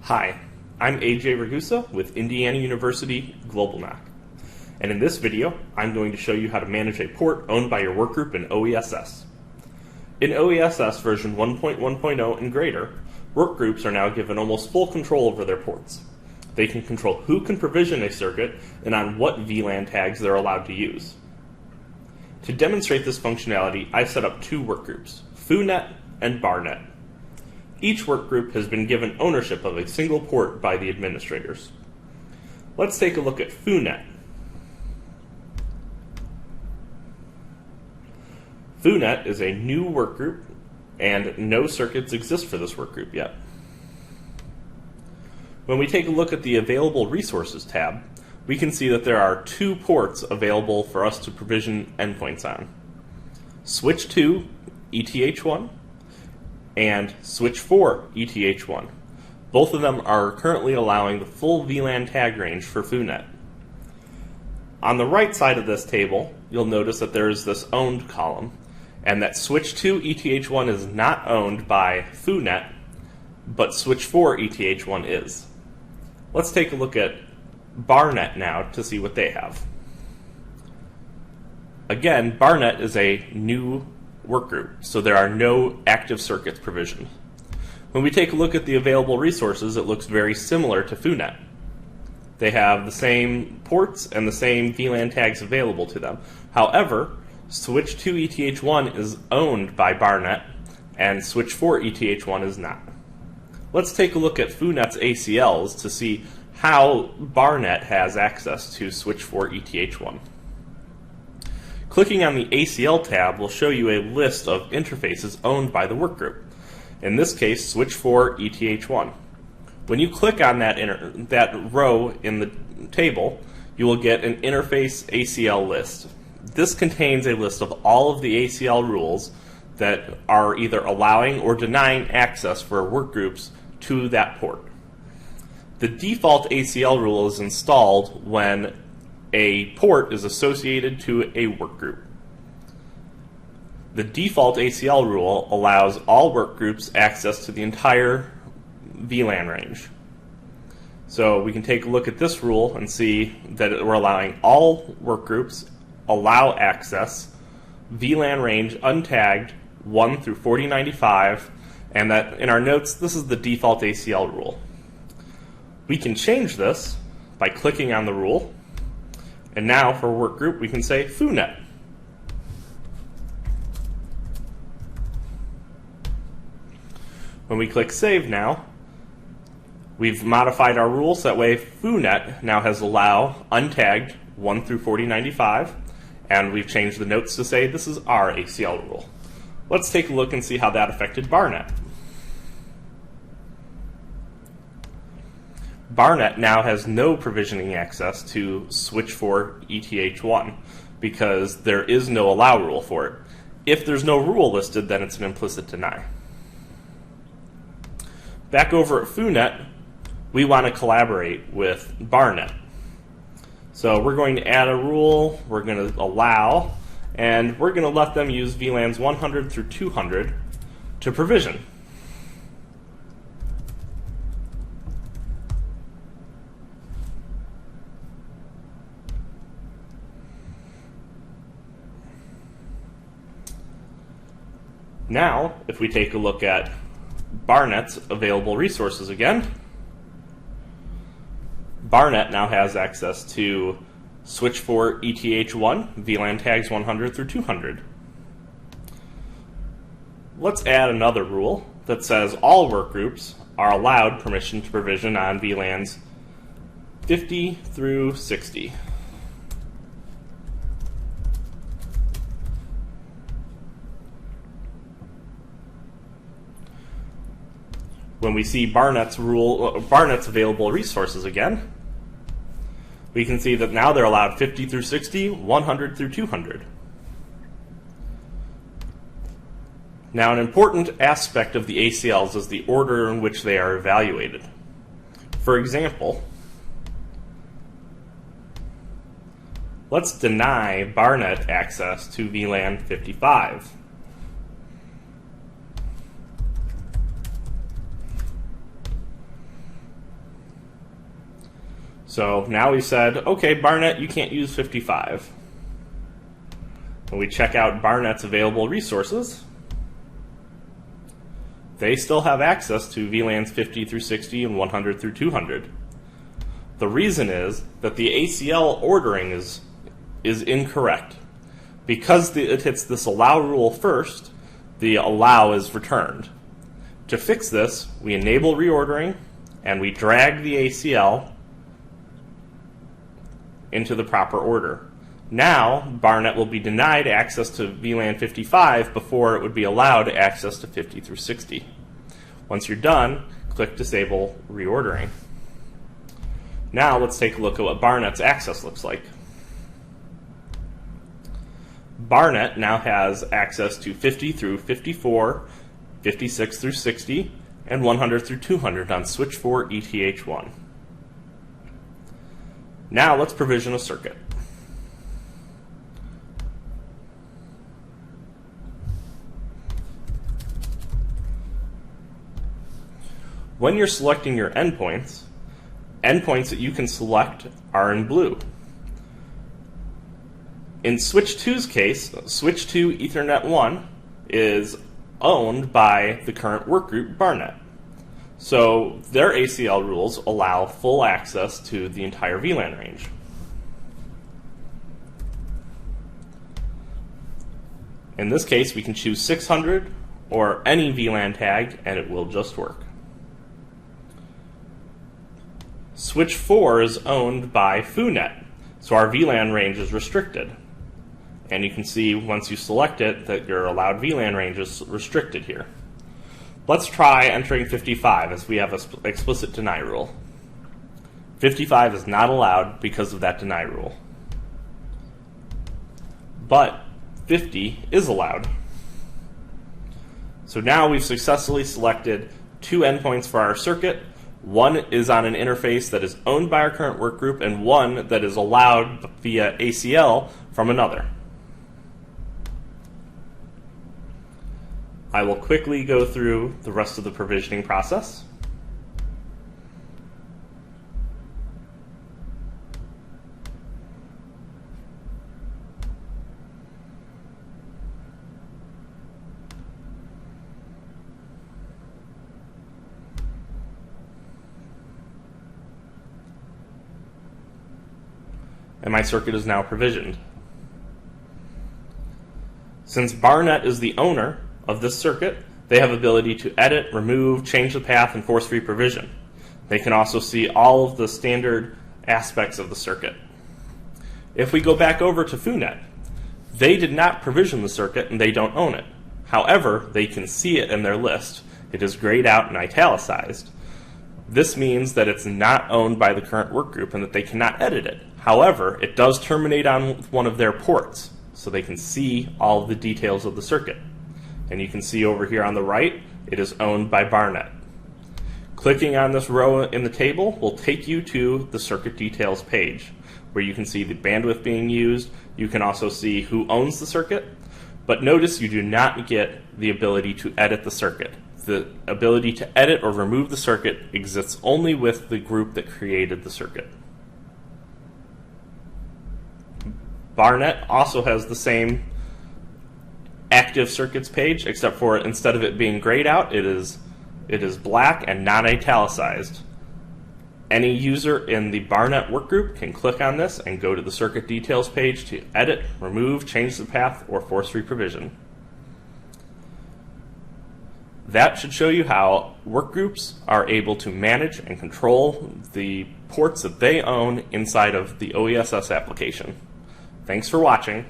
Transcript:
Hi, I'm AJ Ragusa with Indiana University Global NOC. And in this video, I'm going to show you how to manage a port owned by your workgroup in OESS. In OESS version 1.1.0 and greater, workgroups are now given almost full control over their ports. They can control who can provision a circuit and on what VLAN tags they're allowed to use. To demonstrate this functionality, I set up two workgroups, FooNet and BarNet. Each workgroup has been given ownership of a single port by the administrators. Let's take a look at FooNet. FooNet is a new workgroup, and no circuits exist for this workgroup yet. When we take a look at the Available Resources tab, we can see that there are two ports available for us to provision endpoints on. Switch 2 ETH1 and Switch 4 ETH1. Both of them are currently allowing the full VLAN tag range for FooNet. On the right side of this table, you'll notice that there is this owned column, and that Switch 2 ETH1 is not owned by FooNet, but Switch 4 ETH1 is. Let's take a look at BarNet now to see what they have. Again, BarNet is a new workgroup, so there are no active circuits provisioned. When we take a look at the available resources, it looks very similar to FooNet. They have the same ports and the same VLAN tags available to them. However, Switch 2 ETH1 is owned by BarNet, and Switch 4 ETH1 is not. Let's take a look at FooNet's ACLs to see how BarNet has access to Switch 4 ETH1. Clicking on the ACL tab will show you a list of interfaces owned by the workgroup. In this case, Switch 4 ETH1. When you click on that row in the table, you will get an interface ACL list. This contains a list of all of the ACL rules that are either allowing or denying access for workgroups to that port. The default ACL rule is installed when a port is associated to a workgroup. The default ACL rule allows all workgroups access to the entire VLAN range. So we can take a look at this rule and see that we're allowing all workgroups allow access, VLAN range untagged 1 through 4095, and that in our notes, this is the default ACL rule. We can change this by clicking on the rule, and now for workgroup, we can say FooNet. When we click Save now, we've modified our rules so that way FooNet now has allow untagged 1 through 4095, and we've changed the notes to say this is our ACL rule. Let's take a look and see how that affected BarNet. BarNet now has no provisioning access to Switch 4 ETH1 because there is no allow rule for it. If there's no rule listed, then it's an implicit deny. Back over at FooNet, we want to collaborate with BarNet. So we're going to add a rule, we're going to allow, and we're going to let them use VLANs 100 through 200 to provision. Now, if we take a look at BarNet's available resources again, BarNet now has access to Switch 4 ETH1, VLAN tags 100 through 200. Let's add another rule that says all workgroups are allowed permission to provision on VLANs 50 through 60. When we see BarNet's available resources again, we can see that now they're allowed 50 through 60, 100 through 200. Now, an important aspect of the ACLs is the order in which they are evaluated. For example, let's deny BarNet access to VLAN 55. So now we've said, okay, Barnet, you can't use 55. When we check out Barnet's available resources, they still have access to VLANs 50 through 60 and 100 through 200. The reason is that the ACL ordering is incorrect. Because it hits this allow rule first, the allow is returned. To fix this, we enable reordering and we drag the ACL into the proper order. Now, Barnet will be denied access to VLAN 55 before it would be allowed access to 50 through 60. Once you're done, click Disable Reordering. Now let's take a look at what Barnet's access looks like. Barnet now has access to 50 through 54, 56 through 60, and 100 through 200 on switch 4 ETH1. Now let's provision a circuit. When you're selecting your endpoints that you can select are in blue. In switch 2's case, switch 2 Ethernet 1 is owned by the current workgroup Barnet. So their ACL rules allow full access to the entire VLAN range. In this case, we can choose 600 or any VLAN tag and it will just work. Switch 4 is owned by FooNet, so our VLAN range is restricted. And you can see once you select it that your allowed VLAN range is restricted here. Let's try entering 55 as we have an explicit deny rule. 55 is not allowed because of that deny rule. But 50 is allowed. So now we've successfully selected 2 endpoints for our circuit. One is on an interface that is owned by our current workgroup and one that is allowed via ACL from another. I will quickly go through the rest of the provisioning process. And my circuit is now provisioned. Since Barnet is the owner of this circuit, they have ability to edit, remove, change the path, and force reprovision. They can also see all of the standard aspects of the circuit. If we go back over to FooNet, they did not provision the circuit and they don't own it. However, they can see it in their list. It is grayed out and italicized. This means that it's not owned by the current workgroup and that they cannot edit it. However, it does terminate on one of their ports, so they can see all of the details of the circuit. And you can see over here on the right, it is owned by Barnet. Clicking on this row in the table will take you to the circuit details page, where you can see the bandwidth being used. You can also see who owns the circuit, but notice you do not get the ability to edit the circuit. The ability to edit or remove the circuit exists only with the group that created the circuit. Barnet also has the same active circuits page, except for instead of it being grayed out, it is black and not italicized. Any user in the Barnet workgroup can click on this and go to the circuit details page to edit, remove, change the path, or force reprovision. That should show you how workgroups are able to manage and control the ports that they own inside of the OESS application. Thanks for watching.